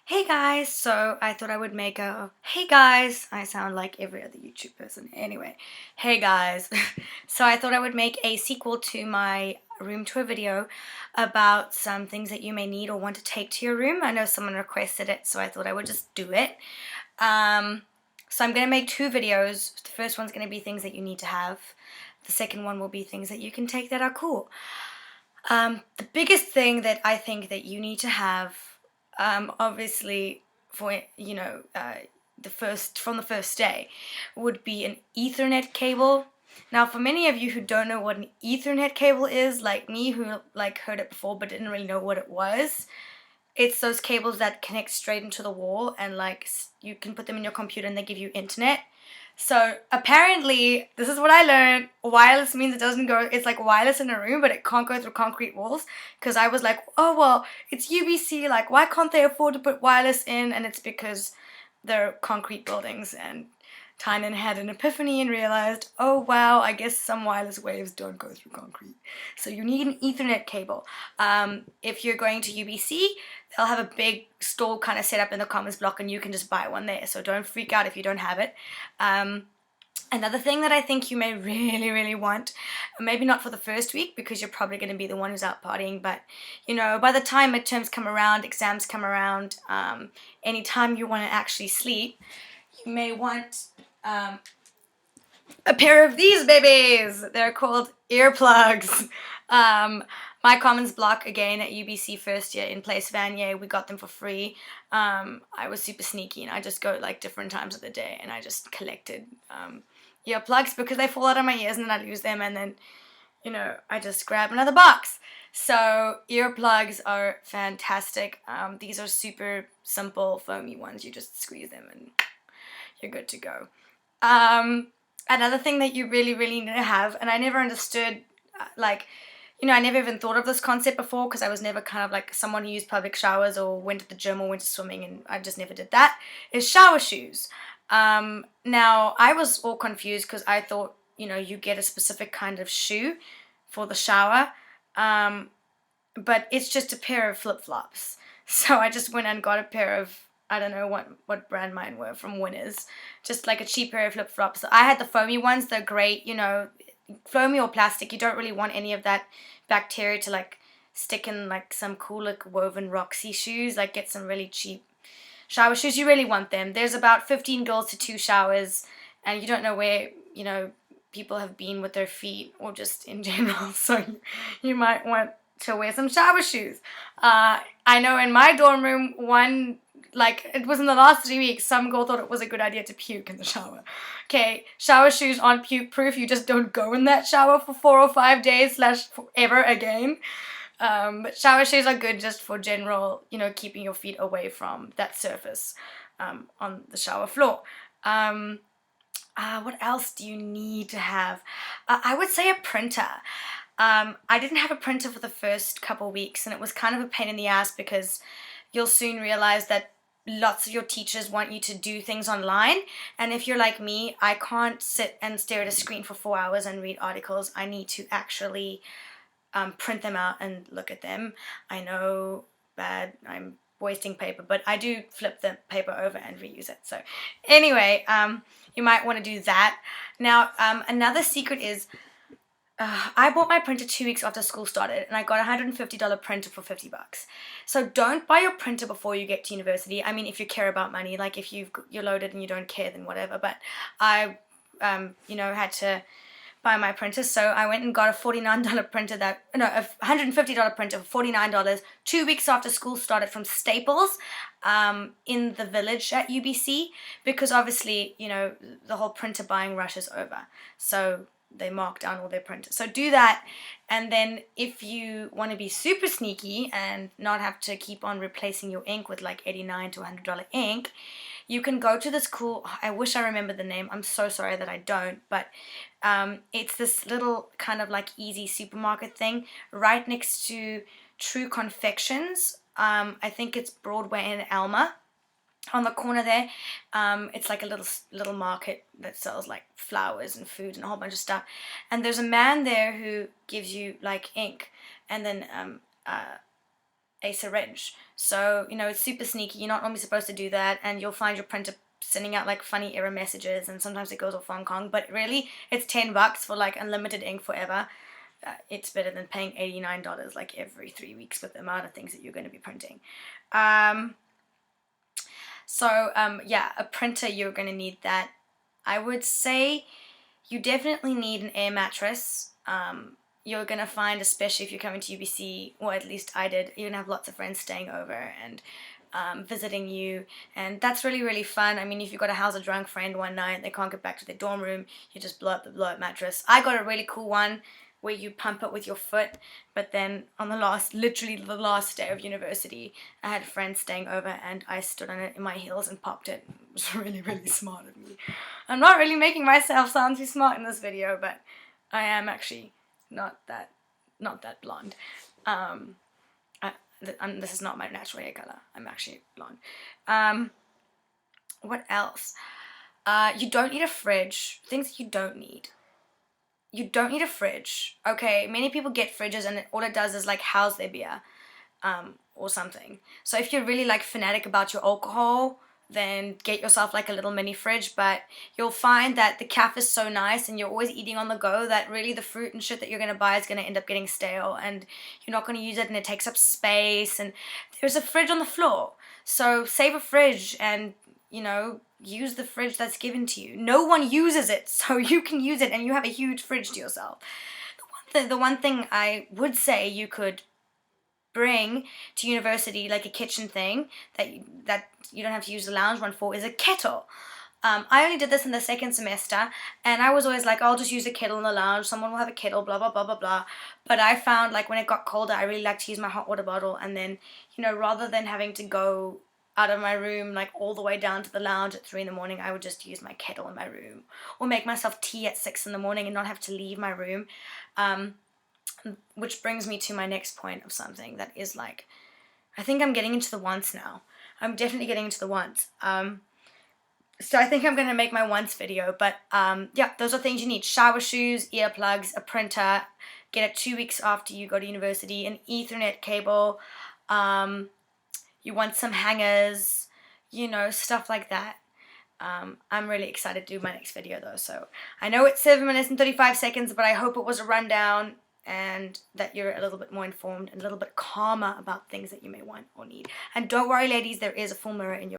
Hey guys, so I thought I would make a hey guys. I sound like every other YouTube person. Anyway, hey guys. So I thought I would make a sequel to my room tour video about some things that you may need or want to take to your room. I know someone requested it, so I thought I would just do it. Um, so I'm going to make two videos. The first one's going to be things that you need to have. The second one will be things that you can take that are cool. The biggest thing that I think that you need to have, obviously, for the first day, would be an Ethernet cable. Now, for many of you who don't know what an Ethernet cable is, like me, who heard it before but didn't really know what it was, it's those cables that connect straight into the wall, and you can put them in your computer and they give you internet. So apparently, this is what I learned. Wireless means it doesn't go, it's like wireless in a room, but it can't go through concrete walls. Because I was like, oh, well, it's UBC, like, why can't they afford to put wireless in? And it's because they're concrete buildings. And Tynan had an epiphany and realized, oh, wow, I guess some wireless waves don't go through concrete. So you need an Ethernet cable. If you're going to UBC, they'll have a big stall kind of set up in the Commons block, and you can just buy one there. So don't freak out if you don't have it. Another thing that I think you may really, really want, maybe not for the first week because you're probably going to be the one who's out partying, but by the time midterms come around, exams come around, anytime you want to actually sleep, you may want a pair of these babies. They're called earplugs. My Commons block, again, at UBC first year in Place Vanier, we got them for free. I was super sneaky, and I just go different times of the day, and I just collected earplugs because they fall out of my ears and then I lose them, and then I just grab another box. So earplugs are fantastic. These are super simple foamy ones. You just squeeze them and you're good to go. Another thing that you really, really need to have, and I never understood, I never even thought of this concept before because I was never kind of like someone who used public showers or went to the gym or went to swimming, and I just never did that, is shower shoes. Now, I was all confused because I thought, you get a specific kind of shoe for the shower, but it's just a pair of flip-flops. So I just went and got a pair of, I don't know what brand mine were, from Winners. Just like a cheap pair of flip-flops. So I had the foamy ones. They're great, foamy or plastic. You don't really want any of that bacteria to stick in some cool woven Roxy shoes. Get some really cheap shower shoes. You really want them. There's about 15 girls to 2 showers, and you don't know where, people have been with their feet or just in general. So you might want to wear some shower shoes. I know in my dorm room, it was in the last 3 weeks, some girl thought it was a good idea to puke in the shower. Okay, shower shoes aren't puke proof. You just don't go in that shower for 4 or 5 days / forever again. But shower shoes are good just for general, keeping your feet away from that surface on the shower floor. What else do you need to have? I would say a printer. I didn't have a printer for the first couple weeks, and it was kind of a pain in the ass because you'll soon realize that lots of your teachers want you to do things online, and if you're like me, I can't sit and stare at a screen for 4 hours and read articles. I need to actually print them out and look at them. I know, bad, I'm wasting paper, but I do flip the paper over and reuse it. So anyway, you might want to do that. Now, another secret is, I bought my printer 2 weeks after school started, and I got a $150 printer for $50. So don't buy your printer before you get to university. I mean, if you care about money, if you're loaded and you don't care, then whatever. But I, had to buy my printer, so I went and got a $49 printer a $150 printer for $49 2 weeks after school started from Staples, in the village at UBC, because obviously, the whole printer buying rush is over. So they mark down all their printers. So do that, and then if you want to be super sneaky and not have to keep on replacing your ink with $89 to $100 ink, you can go to this cool, I wish I remember the name, I'm so sorry that I don't, but it's this little kind of easy supermarket thing right next to True Confections. I think it's Broadway and Alma. On the corner there, it's a little market that sells flowers and food and a whole bunch of stuff. And there's a man there who gives you ink, and then a syringe. So, you know, it's super sneaky. You're not normally supposed to do that, and you'll find your printer sending out like funny error messages, and sometimes it goes off Hong Kong, but really it's $10 for like unlimited ink forever. It's better than paying $89 like every 3 weeks with the amount of things that you're going to be printing. Yeah, a printer, you're going to need that. I would say you definitely need an air mattress. You're going to find, especially if you're coming to UBC, or at least I did, you're going to have lots of friends staying over and visiting you, and that's really, really fun. I mean, if you've got to house a drunk friend one night, they can't get back to their dorm room, you just blow up the blow-up mattress. I got a really cool one where you pump it with your foot, but then on literally the last day of university, I had friends staying over and I stood on it in my heels and popped it. It was really, really smart of me. I'm not really making myself sound too smart in this video, but I am actually not that blonde. This is not my natural hair color. I'm actually blonde. What else? You don't need a fridge. Things that you don't need. You don't need a fridge. Okay, many people get fridges and all it does is like house their beer or something. So if you're really like fanatic about your alcohol, then get yourself like a little mini fridge, but you'll find that the cafe is so nice and you're always eating on the go that really the fruit and shit that you're going to buy is going to end up getting stale and you're not going to use it and it takes up space, and there's a fridge on the floor. So save a fridge and, you know, use the fridge that's given to you. No one uses it, so you can use it and you have a huge fridge to yourself. The one thing I would say you could bring to university, like a kitchen thing that you don't have to use the lounge one for, is a kettle. I only did this in the second semester, and I was always like, I'll just use a kettle in the lounge, someone will have a kettle, blah, blah, blah, blah, blah. But I found, like, when it got colder, I really like to use my hot water bottle, and then, you know, rather than having to go out of my room, like, all the way down to the lounge at 3 in the morning, I would just use my kettle in my room, or make myself tea at 6 in the morning and not have to leave my room. Which brings me to my next point of something that is like, I think I'm getting into the wants now. I'm definitely getting into the wants. So I think I'm going to make my wants video, but yeah, those are things you need. Shower shoes, earplugs, a printer, get it 2 weeks after you go to university, an Ethernet cable, you want some hangers, you know, stuff like that. I'm really excited to do my next video though, so I know it's 7 minutes and 35 seconds, but I hope it was a rundown and that you're a little bit more informed and a little bit calmer about things that you may want or need. And don't worry, ladies, there is a full mirror in your